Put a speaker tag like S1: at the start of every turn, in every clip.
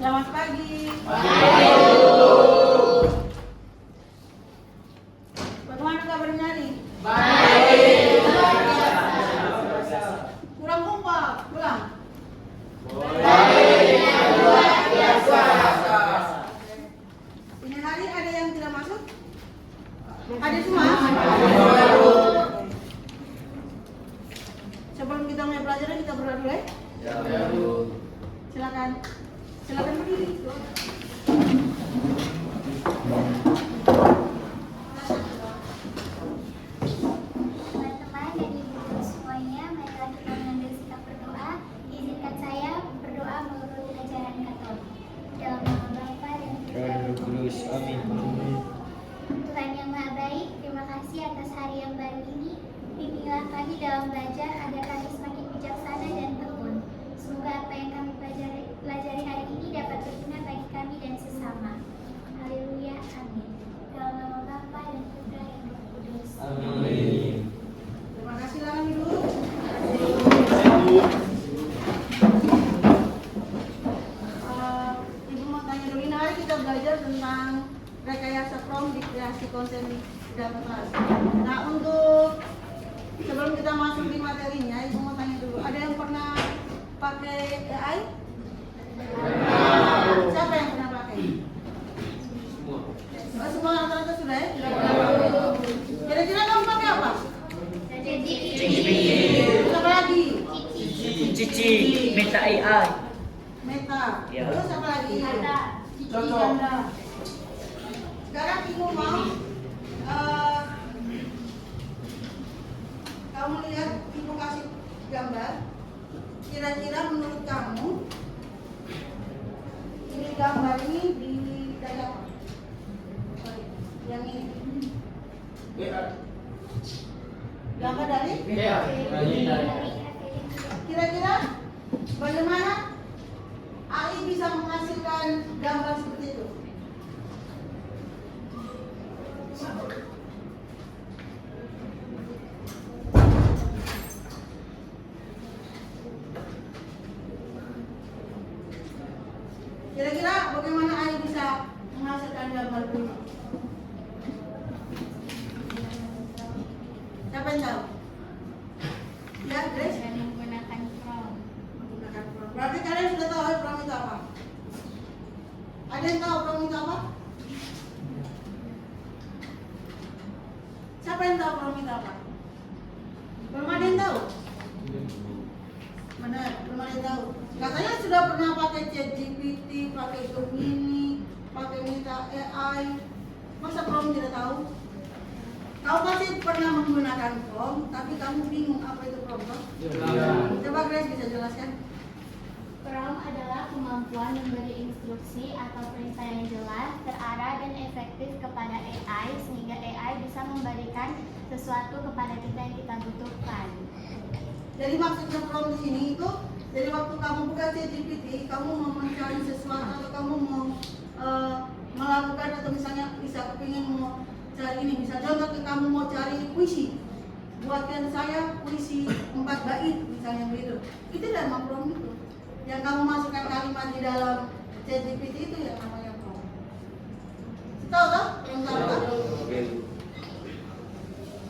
S1: Selamat pagi. Bagaimana kabarnya nih?
S2: Baik.
S1: Kurang kompak, pulang.
S2: Baik. Luar biasa.
S1: Ini hari ada yang tidak masuk? Ada semua? Sebelum kita mulai pelajaran kita berdoa dulu ya. Silakan. Silakan berdiri.
S3: Teman-teman dan ibu-ibu semuanya, marilah kita mengambil sikap berdoa. Izinkan saya berdoa menurut ajaran Katolik. Dalam nama Bapa dan Putra dan Roh Kudus. Amin. Tuhan yang Maha Baik, terima kasih atas hari yang baru ini. Bimbinglah kami dalam belajar agar kami semakin bijaksana dan tekun. Semoga apa yang kami pelajari hari ini dapat berguna bagi kami dan sesama. Haleluya, amin. Dalam nama Bapa dan Putra dan Roh Kudus.
S2: Amin.
S1: Terima kasih lah dulu. Ibu mau tanya dulu, ini hari kita belajar tentang rekayasa prom di kreasi konten data kelas. Nah, untuk sebelum kita masuk di materinya, ibu mau tanya dulu, ada yang pernah pakai AI? Siapa yang pernah pakai? Oh, semua rata-rata sudah ya? Kira-kira kamu pakai apa? Apa lagi?
S4: Cici, Meta AI.
S1: Meta.
S4: Ya.
S1: Terus apa lagi?
S2: Cocok.
S1: Sekarang ibu mau kamu lihat, ibu kasih gambar. Kira-kira menurut kamu ini gambar ini di dalam yang ini gambar dari kira-kira bagaimana AI bisa menghasilkan gambar seperti itu? Kira-kira bagaimana AI bisa menghasilkan gambar ini? Siapa yang tahu? Ya, Grace?
S3: Dengan menggunakan prom.
S1: Menggunakan prom. Berarti kalian sudah tahu ya prom itu apa? Ada yang tahu prom itu apa? Siapa yang tahu prom itu apa? Belum ada yang tahu? Benar, belum ada yang tahu. Katanya sudah pernah pakai ChatGPT, pakai Gemini, pakai Meta AI. Masa prom tidak tahu? Kau pasti pernah menggunakan prom, tapi kamu bingung apa itu prom, toh? Coba Grace bisa jelaskan.
S3: Prom adalah kemampuan memberi instruksi atau perintah yang jelas, terarah, dan efektif kepada AI sehingga AI bisa memberikan sesuatu kepada kita yang kita butuhkan.
S1: Jadi maksudnya prom di sini itu, jadi waktu kamu buka ChatGPT, kamu mau mencari sesuatu atau kamu mau melakukan atau misalnya bisa kepingin mau cari ini, misalnya contoh kamu mau cari puisi, buatkan saya puisi 4 bait misalnya begitu. Itu dalam prom itu. Yang kamu masukkan kalimat di dalam ChatGPT itu yang namanya prom. Tahu tak? Yang tahu tak?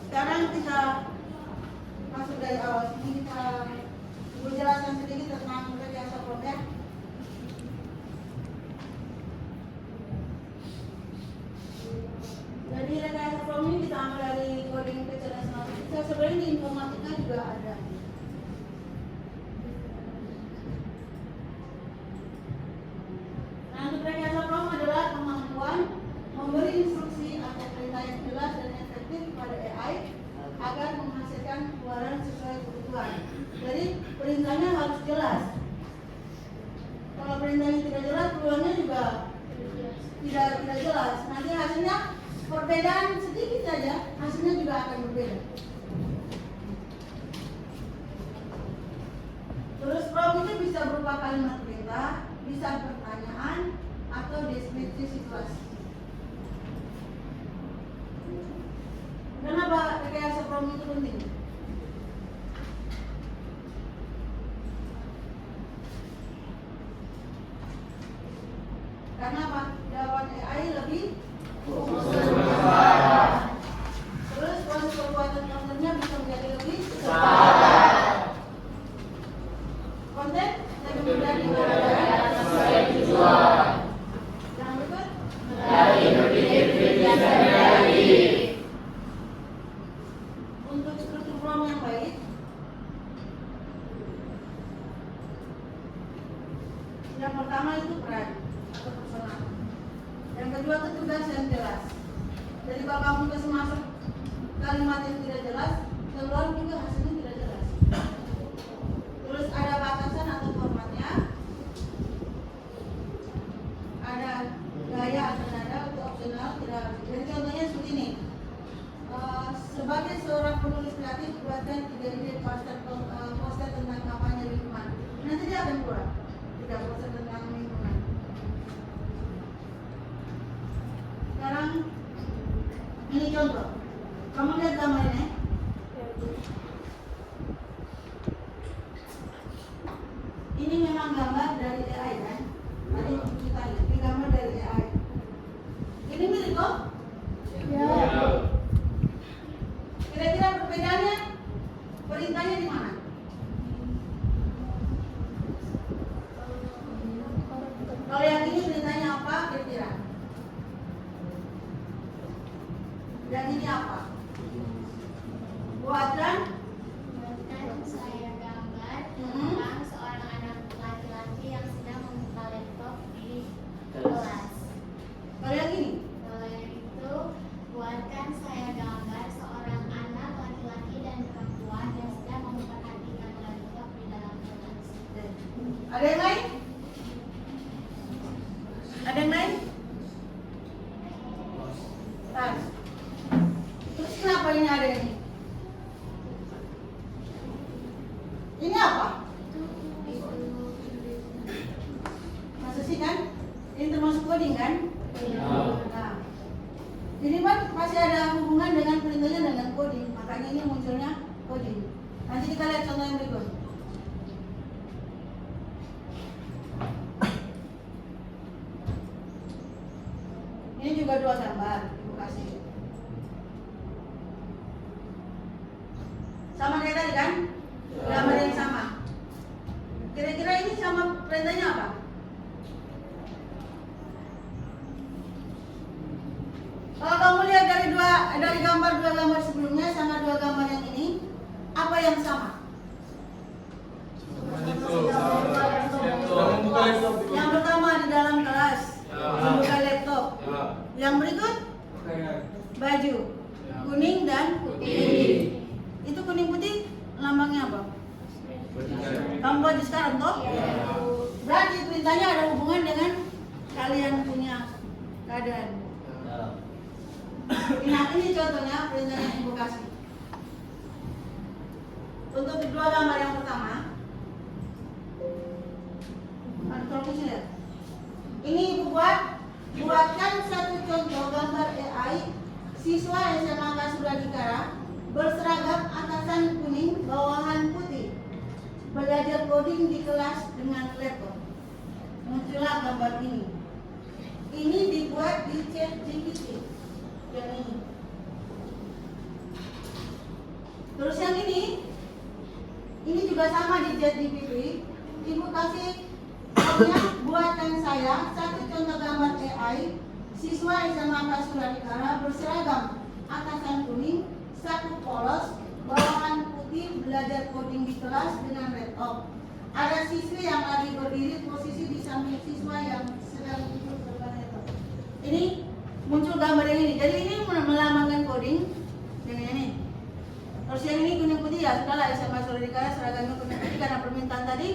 S1: Sekarang kita masuk dari awal sini, kita jelaskan sedikit tentang rekayasa prom ya. Jadi rekayasa prom ini kita ambil dari coding kecerdasan artifisial. Sebenarnya di informatika juga ada. Nah, untuk rekayasa prom adalah kemampuan memberi instruksi atau perintah yang jelas dan efektif kepada AI agar menghasilkan keluaran sesuai kebutuhan. Jadi perintahnya harus jelas. Kalau perintahnya tidak jelas, keluarnya juga tidak jelas. Nanti hasilnya perbedaan sedikit saja, hasilnya juga akan berbeda. Terus prom itu bisa berupa kalimat perintah, bisa pertanyaan, atau deskripsi situasi. Kenapa rekayasa prom itu penting? Karena apa? Jawaban AI lebih terus proses perbuatan counternya bisa menjadi lebih konten lebih mudah digunakan
S2: sesuai tujuan.
S1: yang berikut
S2: Dari berpikir kritis dan kreatif.
S1: untuk struktur form yang baik. Yang pertama itu peran atau personal. Yang kedua itu tugas yang jelas. Jadi kalau kamu kasih masuk kalimat yang tidak jelas, keluar juga hasilnya tidak jelas. Terus ada batasan atau formatnya, ada gaya atau nada untuk opsional tidak. Jadi contohnya seperti ini. Sebagai seorang penulis kreatif, buatkan 3 ide poster tentang kampanye lingkungan. Nanti dia akan keluar 3 poster tentang lingkungan. Sekarang ini contoh. Kamu lihat gambar ini. Ini memang gambar dari AI kan? Tadi kita lihat, ini gambar dari AI. Ini mirip kok? Kira-kira perbedaannya, perintahnya di mana? Kalau yang ini perintahnya apa kira-kira? Dan ini apa? Buatkan
S3: saya gambar tentang seorang anak laki-laki yang sedang membuka laptop di kelas.
S1: Kalau yang ini?
S3: Kalau yang itu, buatkan saya gambar seorang anak laki-laki dan perempuan yang sedang memperhatikan laptop di dalam kelas.
S1: Ada yang lain? Ada yang lain? Tas. Terus kenapa ini ada ini? Ini apa? Masa sih kan? Ini termasuk coding kan? Nah, ini kan masih ada hubungan dengan perintahnya dengan coding, makanya ini munculnya coding. Nanti kita lihat contoh yang berikut. Ini juga 2 gambar, Ibu kasih. Sama kayak tadi kan? Gambar yang sama. Kira-kira ini sama perintahnya apa? Kalau kamu lihat dari gambar 2 gambar sebelumnya sama 2 gambar yang ini, apa yang sama? Yang pertama di dalam kelas, membuka laptop. Yang berikut baju kuning dan putih. Itu kuning putih lambangnya apa? Kamu baju sekarang toh? Berarti perintahnya ada hubungan dengan kalian punya keadaan. Nah ini contohnya perintah yang Ibu kasih. Untuk kedua gambar yang pertama, ini Ibu buatkan satu contoh gambar AI siswa SMA Kasuradikara berseragam atasan kuning, bawahan putih, belajar coding di kelas dengan laptop. Muncullah gambar ini. Ini dibuat di ChatGPT. Yang ini. Terus yang ini juga sama di ChatGPT. Ibu kasih contohnya, buatkan saya satu contoh gambar AI siswa SMA Kasuradikara berseragam atasan kuning, saku polos, bawahan putih, belajar coding di kelas dengan laptop. Ada siswi yang lagi berdiri posisi di samping siswa yang sedang duduk depan laptop. Ini muncul gambar yang ini. Jadi ini melambangkan coding dengan ini. Terus yang ini kuning putih ya sudahlah, SMA Kasuradikara seragamnya kuning putih karena permintaan tadi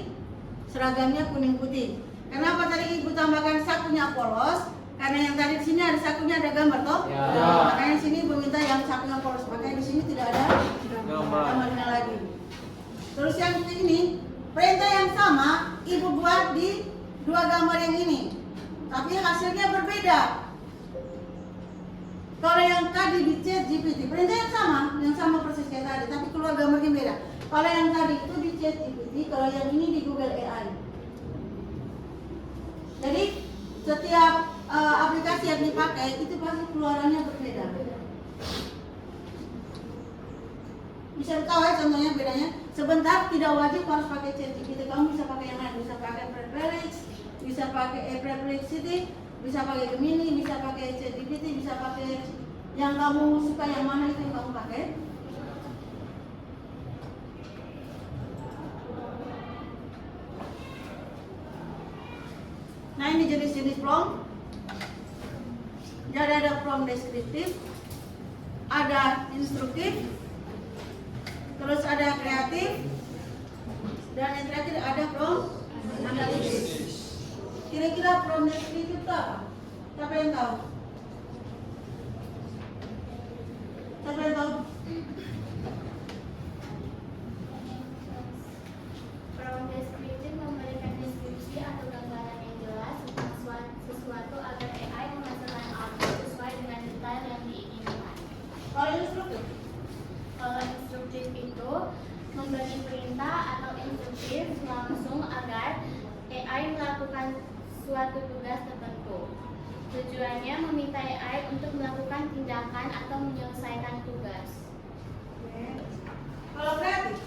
S1: seragamnya kuning putih. Kenapa tadi Ibu tambahkan sakunya polos? Karena yang tadi di sini ada sakunya ada gambar toh? Makanya di sini Ibu minta yang sakunya polos. Makanya di sini tidak ada gambarnya lagi. Terus yang ini perintah yang sama Ibu buat di 2 gambar yang ini. Tapi hasilnya berbeda. Kalau yang tadi di ChatGPT perintah yang sama persis kayak tadi, tapi keluar gambarnya beda. Kalau yang tadi itu di ChatGPT, kalau yang ini di Google AI. Jadi setiap aplikasi yang dipakai itu pasti keluarannya berbeda. Bisa tahu ya contohnya bedanya. Sebentar tidak wajib harus pakai ChatGPT, kamu bisa pakai yang lain, bisa pakai Preplex, bisa pakai Perplexity, bisa pakai Gemini, bisa pakai ChatGPT, bisa pakai yang kamu suka, yang mana itu yang kamu pakai. Nah ini jenis-jenis prompt. Jadi ada prompt deskriptif, ada instruktif, terus ada kreatif, dan yang terakhir ada prompt analisis. Kira-kira prompt deskriptif itu apa? Siapa yang tahu? Siapa yang tahu?
S3: Prompt deskriptif memberikan deskripsi atau gambaran yang jelas tentang sesuatu agar AI menghasilkan output sesuai dengan detail yang diinginkan.
S1: Kalau instruktif?
S3: Kalau instruktif itu memberi perintah atau instruktif langsung agar AI melakukan suatu tugas tertentu. Tujuannya meminta AI untuk melakukan tindakan atau menyelesaikan tugas.
S1: Kalau kreatif?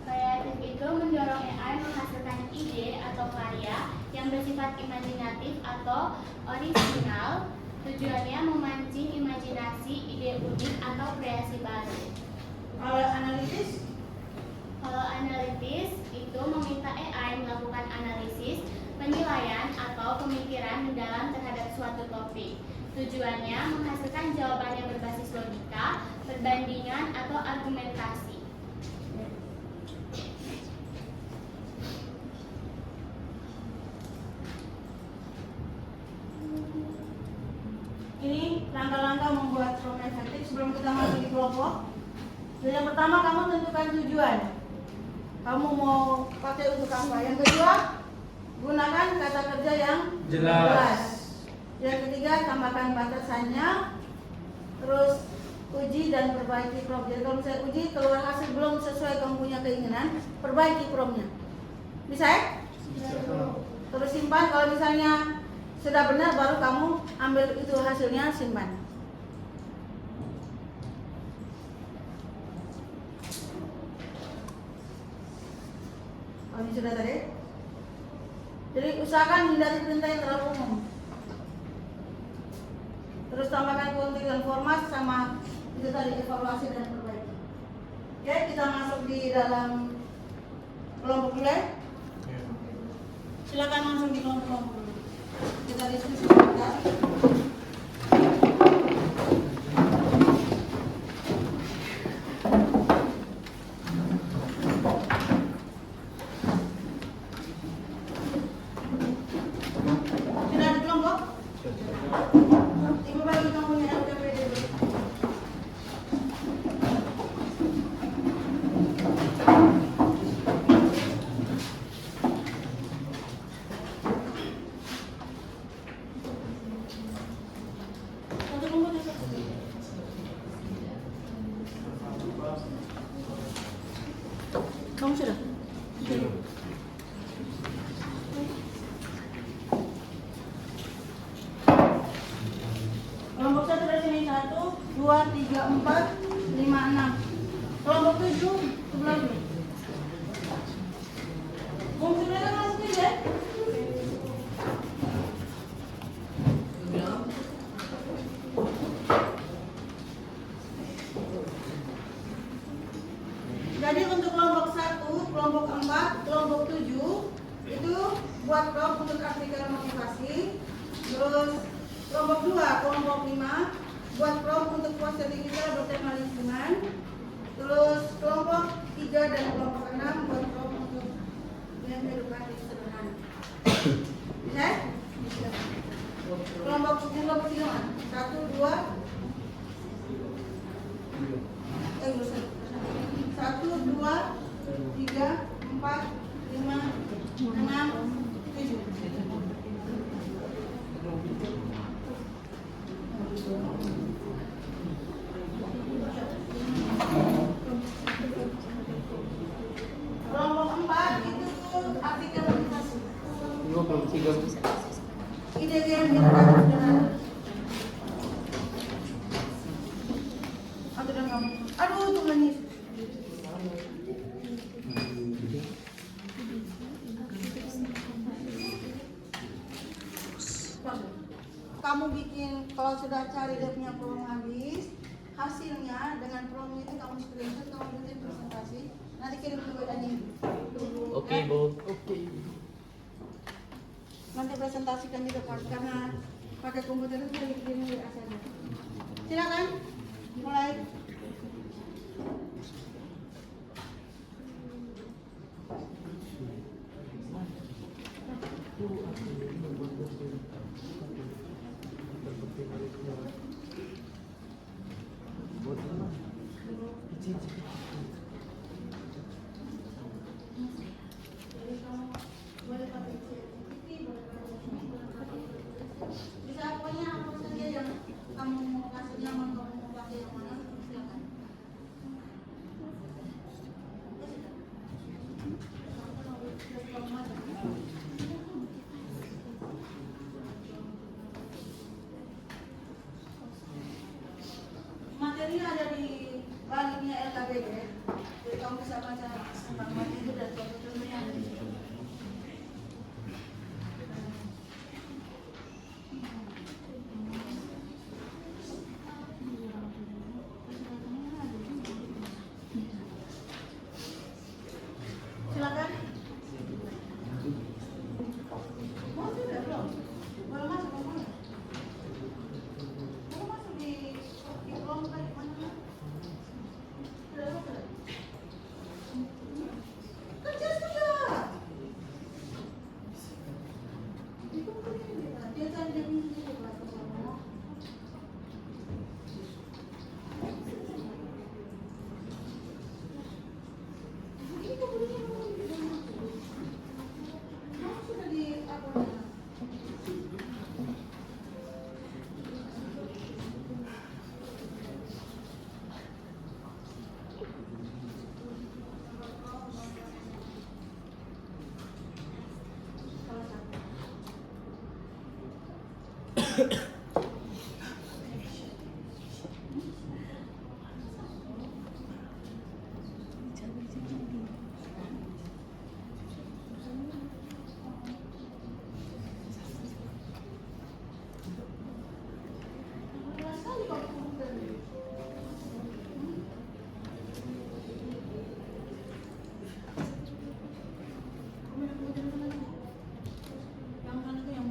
S3: Kreatif itu mendorong AI menghasilkan ide atau karya yang bersifat imajinatif atau orisinal. Tujuannya memancing imajinasi, ide unik atau kreasi baru.
S1: Kalau analisis?
S3: Kalau analitis itu meminta AI melakukan analisis, penilaian atau pemikiran mendalam terhadap suatu topik. Tujuannya menghasilkan jawaban yang berbasis logika, perbandingan atau argumentasi.
S1: Ini langkah-langkah membuat prompt efektif sebelum kita masuk di kelompok. Jadi yang pertama kamu tentukan tujuan. Kamu mau pakai untuk apa? Yang kedua, gunakan kata kerja yang
S2: Jelas.
S1: Yang ketiga, tambahkan batasannya. Terus uji dan perbaiki prompt. Jadi kalau misalnya uji keluar hasil belum sesuai kamu punya keinginan, perbaiki promptnya. Bisa ya? Terus simpan. Kalau misalnya sudah benar, baru kamu ambil itu hasilnya, simpan. Oh, ini sudah tadi. Jadi usahakan hindari perintah yang terlalu umum. Terus tambahkan konteks dan format sama itu tadi, evaluasi dan perbaiki. Oke, kita masuk di dalam kelompok dulu ya. Silakan langsung di kelompok dulu. Kita diskusi sebentar. Sudah di kelompok? Ibu bagi kamu yang LKPD dulu. Satu kelompok ya, satu. Kamu sudah? Kelompok 1 dari sini 1, 2, 3, 4, 5, 6. Kelompok 7 sebelah sini. Mau sebenarnya masuk ya? Jadi untuk kelompok 1, kelompok 4, kelompok 7 itu buat prompt untuk artikel motivasi. Terus kelompok 2, kelompok 5 buat prompt untuk poster digital bertema lingkungan. Terus kelompok 3 dan kelompok 6 buat prompt untuk yang edukasi sederhana. Bisa? Kelompok 3 1, 2 1, 2, 3, 4, 5, 6, 7. Kelompok 4 itu artikel motivasi. ide yang kita sudah. Aduh, kamu. Aduh, tuh manis. Kamu bikin kalau sudah cari dia punya promo habis, hasilnya dengan promo itu kamu screenshot, kamu bikin presentasi, nanti kirim ke WA ini.
S4: Oke, Bu.
S1: Nanti presentasikan di depan karena pakai komputer itu dari kirim WA saja. Silakan, mulai. Bisa pokoknya apa saja yang kamu mau kasih nyaman, kamu mau pakai yang mana, silakan. Materi ada di baliknya LKBD, jadi kamu bisa baca tentang materi itu dan contoh-contohnya ada di situ. Silakan. Mau sudah belum? Belum masuk ke mana? Belum masuk di kolom tadi mana? Sudah masuk. Kerja sudah. Itu dia cari dia punya sendiri kelas bersama. Ini kemudian sudah di apa? Yang mana tuh yang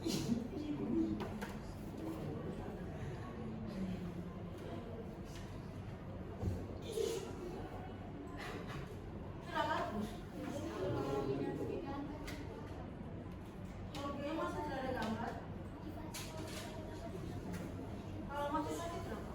S1: Oke, masa tidak ada gambar? Kalau masih sakit berapa?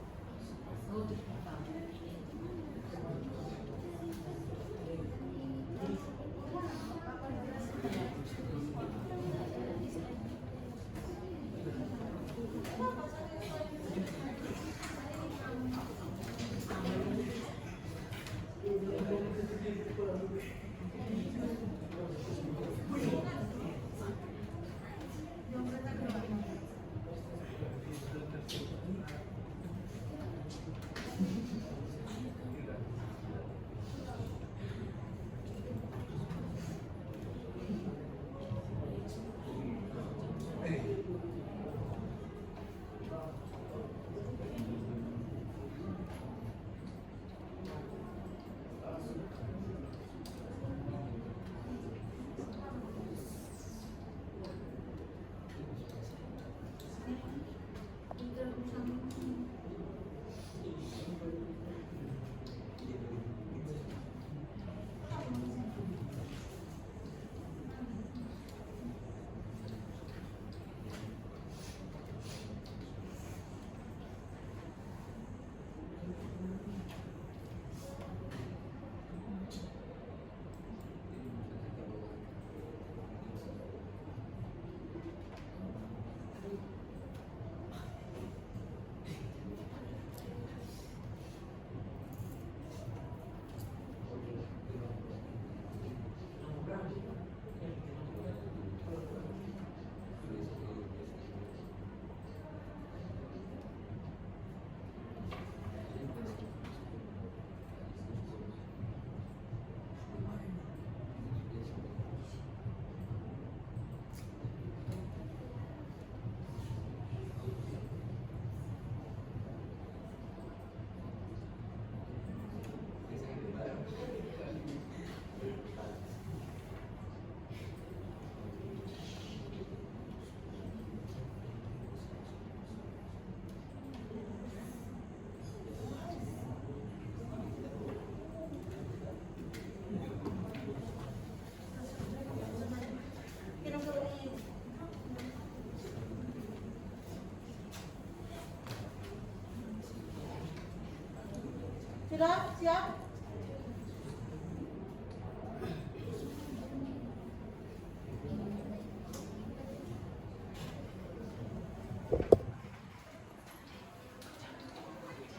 S1: Sudah siap?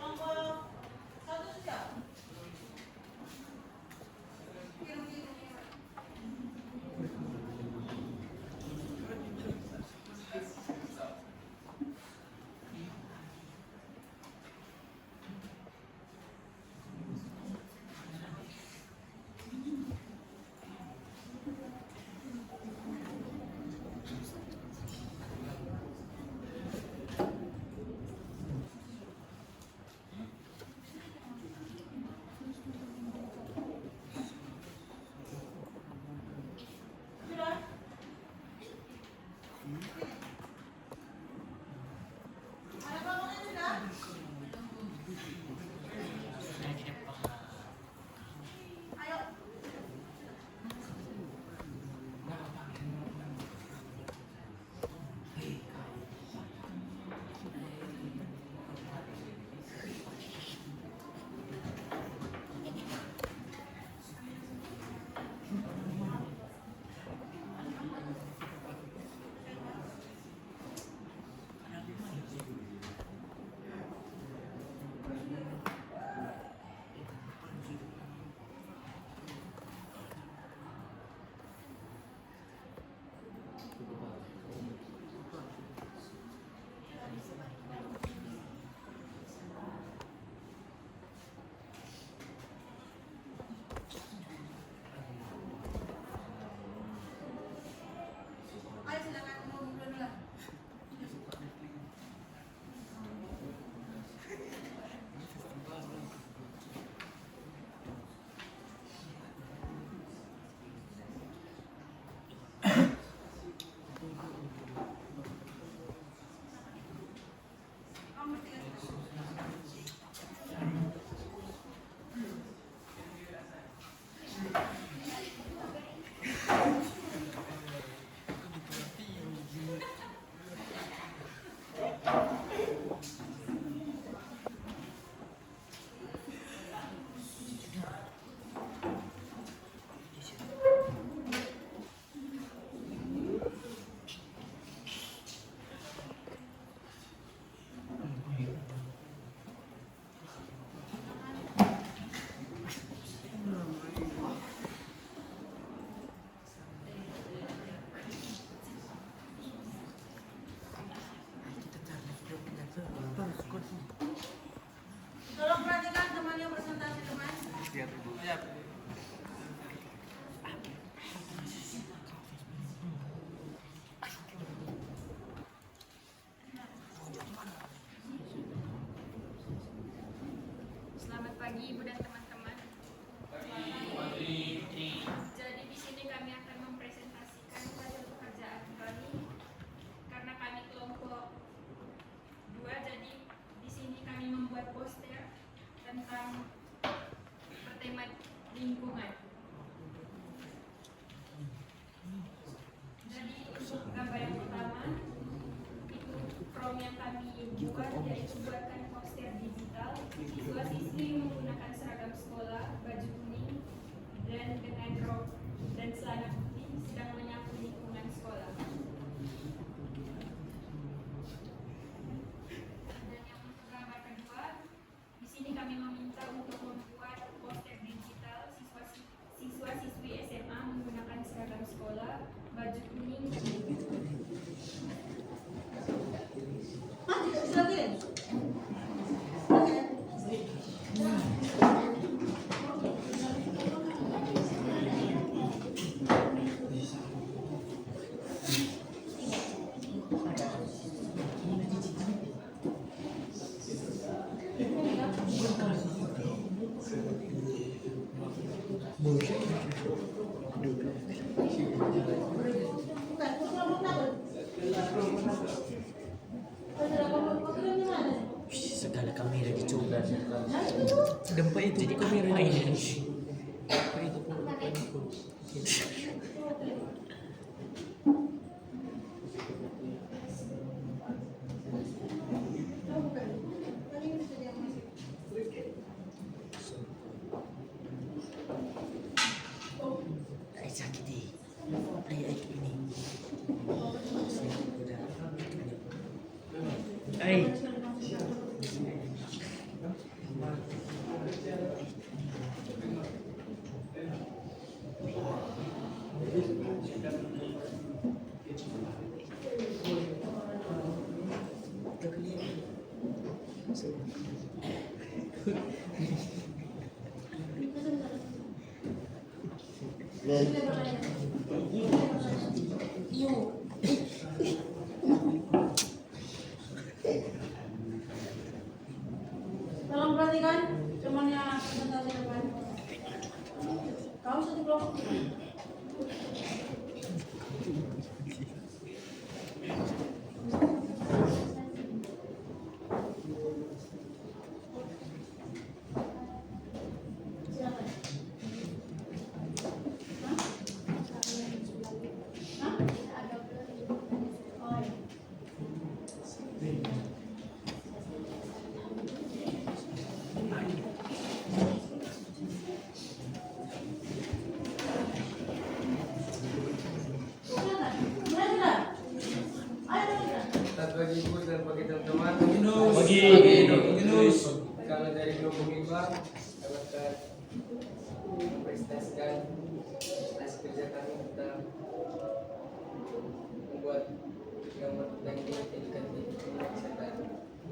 S1: Nomor 1 siap? Sudah? Ada bangunan sudah? Ayo.
S5: pagi Ibu dan teman-teman. Jadi di sini kami akan mempresentasikan hasil pekerjaan kami karena kami kelompok 2. Jadi di sini kami membuat poster tentang bertema lingkungan. Jadi untuk gambar yang pertama itu prom yang kami buat, yaitu buatkan poster digital. Siswa-siswi menggunakan seragam sekolah, baju kuning dan dengan rok dan celana putih sedang menyapu lingkungan sekolah. Dan yang untuk gambar kedua, di sini kami meminta untuk membuat poster digital siswa-siswi SMA menggunakan seragam sekolah, baju kuning.
S1: Tidak bisa lagi.
S4: Segala kamera dicoba. Gempa itu jadi kamera lain. Gempa itu Ay, sakit eh. Ay, ini. Ay.
S1: Tolong perhatikan temannya presentasi depan. Kau satu kelompok. Silakan. Hah? Oh, iya.
S2: Selamat pagi Ibu dan pagi teman-teman.
S4: Pagi.
S2: Kami dari kelompok 5 akan mempresentasikan hasil kerja kami tentang membuat gambar tentang indikatif kesehatan.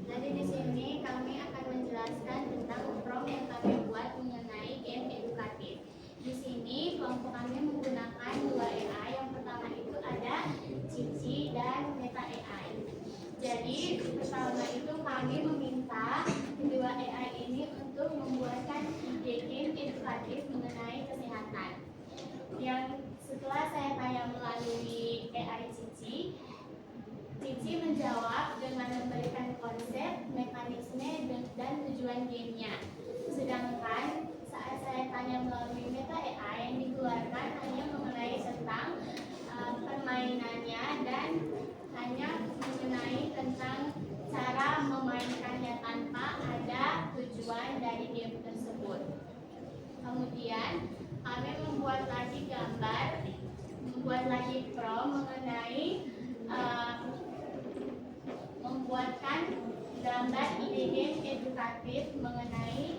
S3: Jadi di sini kami akan menjelaskan tentang prom yang kami buat mengenai game edukatif. Di sini kelompok kami menggunakan 2 AI. Yang pertama itu ada Cici dan Meta AI. Jadi pertama itu kami meminta kedua AI ini untuk membuatkan game edukatif mengenai kesehatan. Yang setelah saya tanya melalui AI Cici menjawab dengan memberikan konsep, mekanisme, dan tujuan gamenya. Sedangkan saat saya tanya melalui Meta AI yang dikeluarkan hanya mengenai tentang permainannya dan hanya mengenai tentang cara memainkannya tanpa ada tujuan dari game tersebut. Kemudian kami membuat lagi gambar, membuat lagi prom mengenai membuatkan gambar ide game edukatif mengenai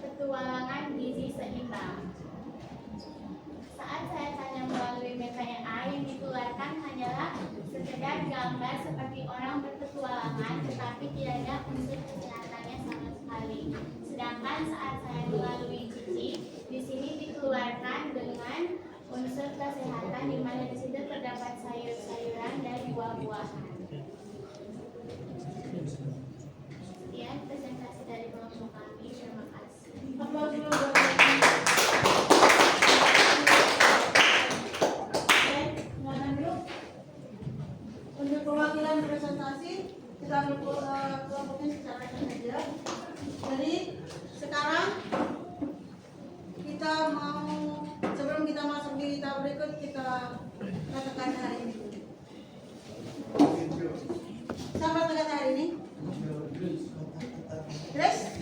S3: petualangan gizi seimbang. Saat saya tanya melalui Meta AI yang dikeluarkan hanyalah sekedar gambar seperti orang berpetualangan, tetapi tidak ada unsur kesehatannya sama sekali. Sedangkan saat saya melalui Cici, di sini dikeluarkan dengan unsur kesehatan, di mana di situ terdapat sayur-sayuran dan buah-buahan.
S1: kita katakan hari ini? Siapa kata hari ini? Grace?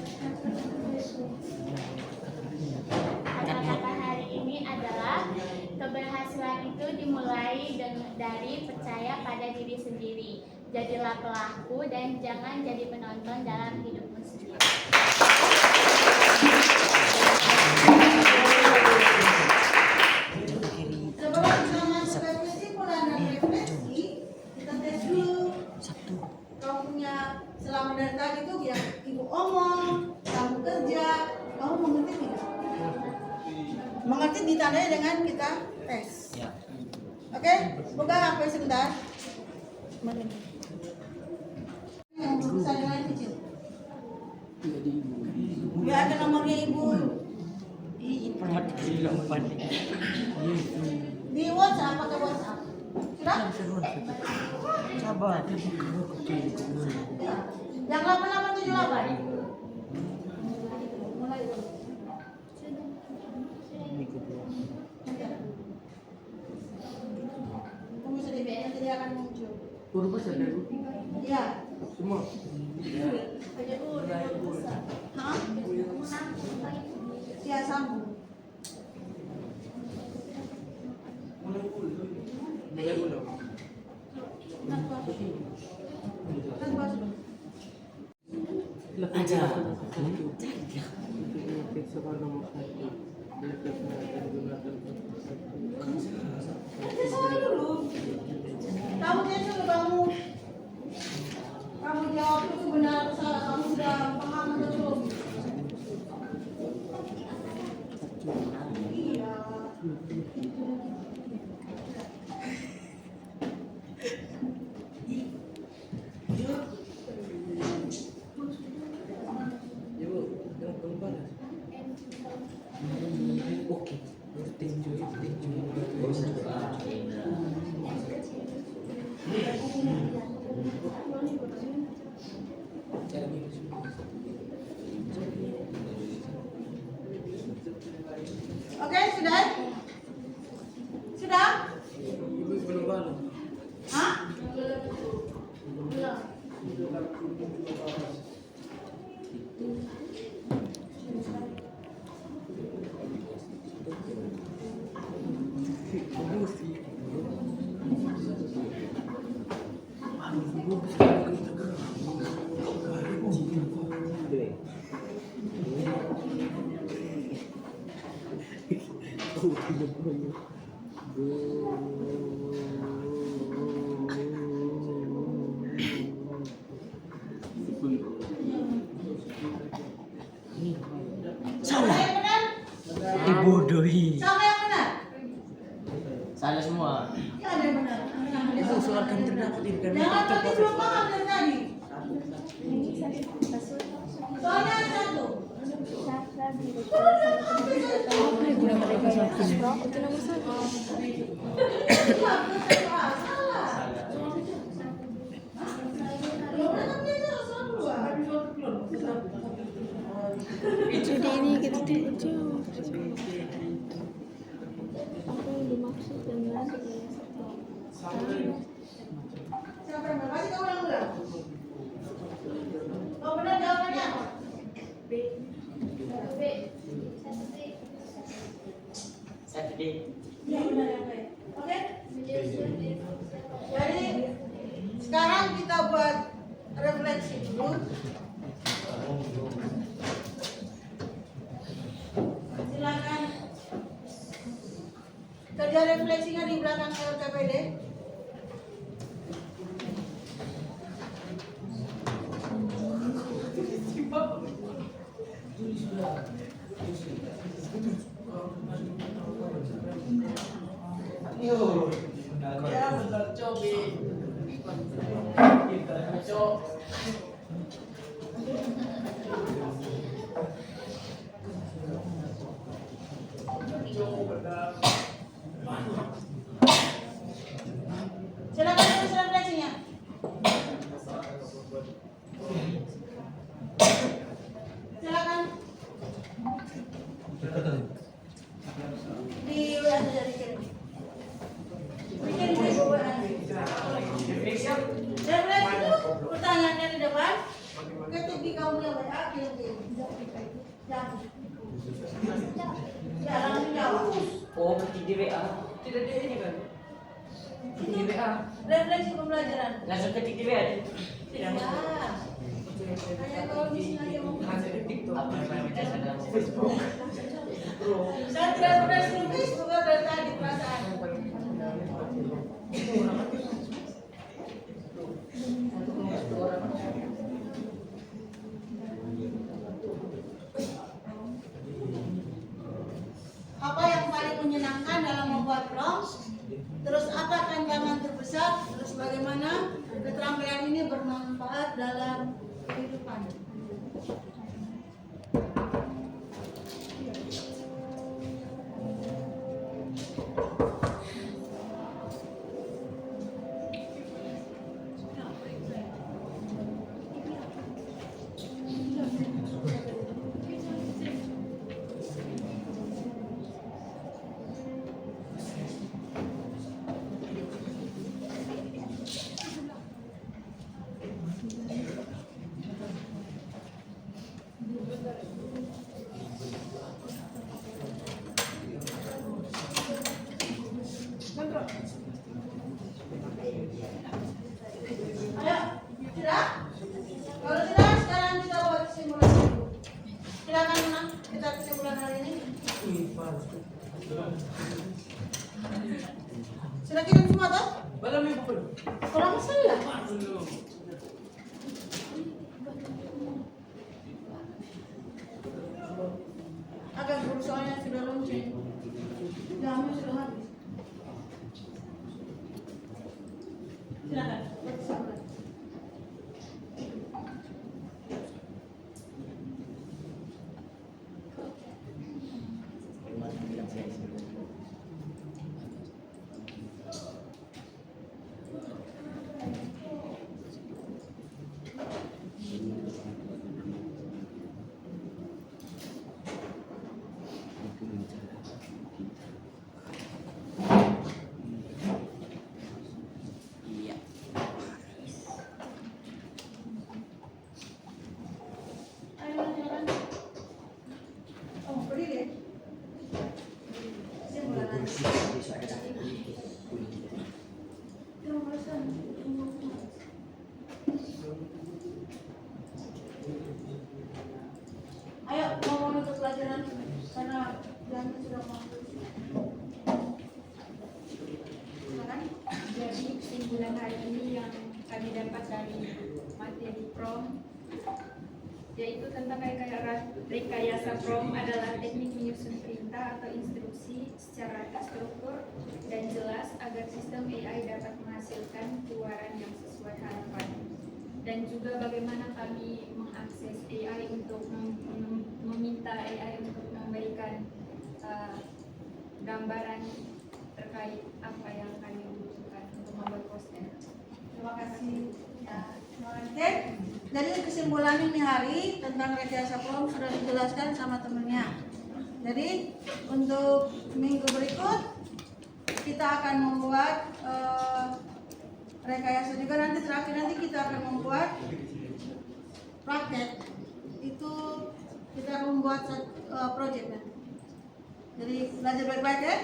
S2: Kata-kata hari ini adalah keberhasilan itu dimulai dari percaya pada diri sendiri. Jadilah pelaku dan jangan jadi penonton dalam hidupmu sendiri.
S1: Sebelum kita masuk ke kesimpulan dan refleksi, kita tes dulu. Kamu punya selama dari tadi itu yang ibu omong, kamu kerja, kamu mengerti tidak? Mengerti ditandai dengan kita tes.
S4: Ya.
S1: Oke, buka HP sebentar. Yang saya lain kecil. Ya ada nomornya ibu. Di WhatsApp pakai WhatsApp. Sudah?
S4: Sabar.
S1: Ya. Yang 8878. Mulai dulu. Tunggu sedikit, nanti dia akan muncul.
S6: Turun pas ada Bu?
S1: Iya.
S6: Semua.
S1: Hah? Iya, sambung.
S6: Mulai ulang.
S4: Aja.
S6: Sekolah nomor 1.
S1: Kamu cek dulu kamu jawab itu benar atau salah, kamu sudah paham atau belum? Iya.
S6: Ya Bu, jangan balas. Oke. Tinju.
S1: Oke, sudah? Sudah?
S6: Ibu belum balas.
S1: Hah? Belum.
S4: Salah.
S1: Yang benar?
S4: Dibodohi.
S1: Siapa yang benar?
S4: Salah semua.
S1: Ya ada yang benar.
S4: Itu suara kami terdapat di kami.
S1: Jangan tadi belum paham dari tadi. Soalnya ada satu.
S7: Jadi ini kita tuju. Apa yang dimaksud dengan
S1: Siapa yang benar? Masih kau ulang-ulang. Oh benar jawabannya.
S4: Satu D.
S1: Iya benar yang baik. Oke? Jadi sekarang kita buat refleksi dulu. Silakan kerja refleksinya di belakang LKPD. Silakan tulis refleksinya. Silakan. Di WA saja dikirim. Jauh. Jalan jauh.
S4: Oh, berarti di WA. Tidak di ini kan? Di WA.
S1: Refleksi pembelajaran.
S4: Langsung ketik di WA. Tidak.
S1: Ya. Kayak kalau di sini aja mau.
S4: Apa yang mencari dalam Facebook?
S1: Saya tidak pernah di Facebook dari tadi perasaan. Apa yang paling menyenangkan dalam membuat prompts? Terus apa tantangan terbesar? Terus bagaimana keterampilan ini bermanfaat dalam kehidupan? Ayo, tidak? Kalau tidak, sekarang kita buat kesimpulan dulu. Silakan menang, kita kesimpulan hari ini. Sudah kirim semua toh?
S6: Belum ibu.
S1: Kurang saya. Agak buru soalnya sudah lonceng. Jamnya sudah habis. Silakan, buat kesimpulan. Ayo, silakan. Oh, berdiri. Kesimpulan hari ini. Terima kasih. Ayo, mau menutup pelajaran karena jamnya sudah mau. Silakan.
S5: Jadi kesimpulan hari ini yang kami dapat dari materi prom yaitu tentang rekayasa prom adalah teknik menyusun perintah atau instruksi secara terstruktur dan jelas agar sistem AI dapat menghasilkan keluaran yang sesuai harapan, dan juga bagaimana kami mengakses AI untuk meminta AI untuk memberikan gambaran terkait apa yang kami butuhkan untuk membuat poster.
S1: Terima kasih. Ya, terima kasih. Jadi kesimpulan ini hari tentang rekayasa prom sudah dijelaskan sama temennya. Jadi untuk minggu berikut kita akan membuat rekayasa juga, nanti terakhir nanti kita akan membuat praktek. Itu kita akan membuat project nanti. Jadi belajar baik-baik ya.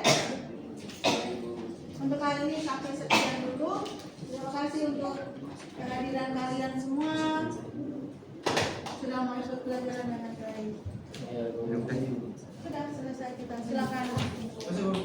S1: Untuk hari ini sampai sekian dulu. Terima kasih untuk kehadiran kalian semua. Sudah masuk pelajaran dengan baik. Sudah selesai kita. Silakan.